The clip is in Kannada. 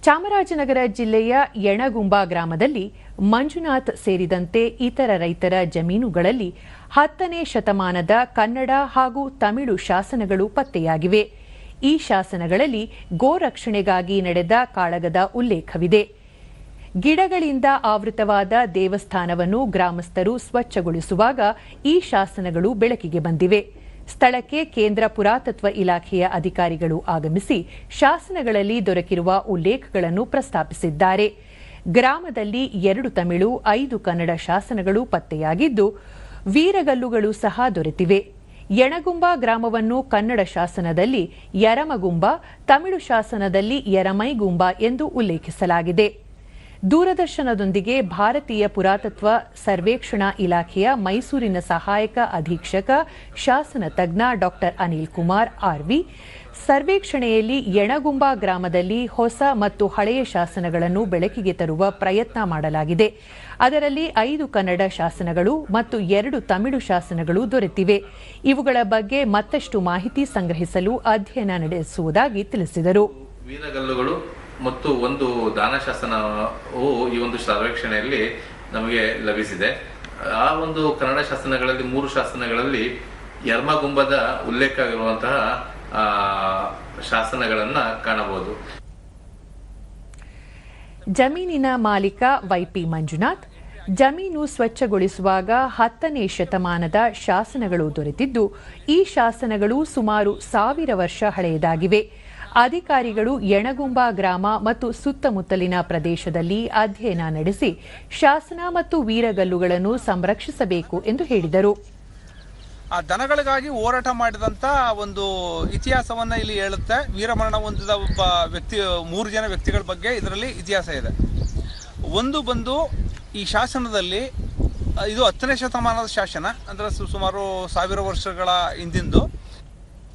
ಚಾಮರಾಜನಗರ ಜಿಲ್ಲೆಯ ಯಣಗುಂಬ ಗ್ರಾಮದಲ್ಲಿ ಮಂಜುನಾಥ್ ಸೇರಿದಂತೆ ಇತರ ರೈತರ ಜಮೀನುಗಳಲ್ಲಿ 10ನೇ ಶತಮಾನದ ಕನ್ನಡ ಹಾಗೂ ತಮಿಳು ಶಾಸನಗಳು ಪತ್ತೆಯಾಗಿವೆ. ಈ ಶಾಸನಗಳಲ್ಲಿ ಗೋರಕ್ಷಣೆಗಾಗಿ ನಡೆದ ಕಾಳಗದ ಉಲ್ಲೇಖವಿದೆ. ಗಿಡಗಳಿಂದ ಆವೃತವಾದ ದೇವಸ್ಥಾನವನ್ನು ಗ್ರಾಮಸ್ಥರು ಸ್ವಚ್ಛಗೊಳಿಸುವಾಗ ಈ ಶಾಸನಗಳು ಬೆಳಕಿಗೆ ಬಂದಿವೆ. ಸ್ಥಳಕ್ಕೆ ಕೇಂದ್ರ ಪುರಾತತ್ವ ಇಲಾಖೆಯ ಅಧಿಕಾರಿಗಳು ಆಗಮಿಸಿ ಶಾಸನಗಳಲ್ಲಿ ದೊರಕಿರುವ ಉಲ್ಲೇಖಗಳನ್ನು ಪ್ರಸ್ತಾಪಿಸಿದ್ದಾರೆ. ಗ್ರಾಮದಲ್ಲಿ 2 ತಮಿಳು, 5 ಕನ್ನಡ ಶಾಸನಗಳು ಪತ್ತೆಯಾಗಿದ್ದು, ವೀರಗಲ್ಲುಗಳು ಸಹ ದೊರೆತಿವೆ. ಯಣಗುಂಬ ಗ್ರಾಮವನ್ನು ಕನ್ನಡ ಶಾಸನದಲ್ಲಿ ಯರಮಗುಂಬ, ತಮಿಳು ಶಾಸನದಲ್ಲಿ ಯರಮೈಗುಂಬ ಎಂದು ಉಲ್ಲೇಖಿಸಲಾಗಿದೆ. ದೂರದರ್ಶನದೊಂದಿಗೆ ಭಾರತೀಯ ಪುರಾತತ್ವ ಸರ್ವೇಕ್ಷಣಾ ಇಲಾಖೆಯ ಮೈಸೂರಿನ ಸಹಾಯಕ ಅಧೀಕ್ಷಕ ಶಾಸನ ತಜ್ಞ ಡಾ ಅನಿಲ್ ಕುಮಾರ್ ಆರ್ವಿ ಸರ್ವೇಕ್ಷಣೆಯಲ್ಲಿ ಯಣಗುಂಬ ಗ್ರಾಮದಲ್ಲಿ ಹೊಸ ಮತ್ತು ಹಳೆಯ ಶಾಸನಗಳನ್ನು ಬೆಳಕಿಗೆ ತರುವ ಪ್ರಯತ್ನ ಮಾಡಲಾಗಿದೆ. ಅದರಲ್ಲಿ 5 ಕನ್ನಡ ಶಾಸನಗಳು ಮತ್ತು 2 ತಮಿಳು ಶಾಸನಗಳು ದೊರೆತಿವೆ. ಇವುಗಳ ಬಗ್ಗೆ ಮತ್ತಷ್ಟು ಮಾಹಿತಿ ಸಂಗ್ರಹಿಸಲು ಅಧ್ಯಯನ ನಡೆಸುವುದಾಗಿ ತಿಳಿಸಿದರು. ಮತ್ತು ಒಂದು ದಾನ ಶಾಸನವು ಈ ಒಂದು ಸರ್ವೇಕ್ಷಣೆಯಲ್ಲಿ ನಮಗೆ ಲಭಿಸಿದೆ. ಆ ಒಂದು ಕನ್ನಡ ಶಾಸನಗಳಲ್ಲಿ 3 ಶಾಸನಗಳಲ್ಲಿ ಯರ್ಮಗುಂಬದ ಉಲ್ಲೇಖ ಇರುವಂತಹ ಶಾಸನಗಳನ್ನ ಕಾಣಬಹುದು. ಜಮೀನಿನ ಮಾಲೀಕ ವೈಪಿ ಮಂಜುನಾಥ್ ಜಮೀನು ಸ್ವಚ್ಛಗೊಳಿಸುವಾಗ 10ನೇ ಶತಮಾನದ ಶಾಸನಗಳು ದೊರೆತಿದ್ದು, ಈ ಶಾಸನಗಳು ಸುಮಾರು 1000 ವರ್ಷ ಹಳೆಯದಾಗಿವೆ. ಅಧಿಕಾರಿಗಳು ಯಣಗುಂಬ ಗ್ರಾಮ ಮತ್ತು ಸುತ್ತಮುತ್ತಲಿನ ಪ್ರದೇಶದಲ್ಲಿ ಅಧ್ಯಯನ ನಡೆಸಿ ಶಾಸನ ಮತ್ತು ವೀರಗಲ್ಲುಗಳನ್ನು ಸಂರಕ್ಷಿಸಬೇಕು ಎಂದು ಹೇಳಿದರು. ಆ ದನಗಳಿಗಾಗಿ ಹೋರಾಟ ಮಾಡಿದಂತ ಒಂದು ಇತಿಹಾಸವನ್ನ ಇಲ್ಲಿ ಹೇಳುತ್ತೆ. ವೀರಮರಣ ಹೊಂದಿದ ಒಬ್ಬ ವ್ಯಕ್ತಿ, 3 ಜನ ವ್ಯಕ್ತಿಗಳ ಬಗ್ಗೆ ಇದರಲ್ಲಿ ಇತಿಹಾಸ ಇದೆ. ಒಂದು ಬಂದು ಈ ಶಾಸನದಲ್ಲಿ ಇದು 10ನೇ ಶತಮಾನದ ಶಾಸನ, ಅಂದ್ರೆ ಸುಮಾರು 1000 ವರ್ಷಗಳ ಹಿಂದಿಂದು.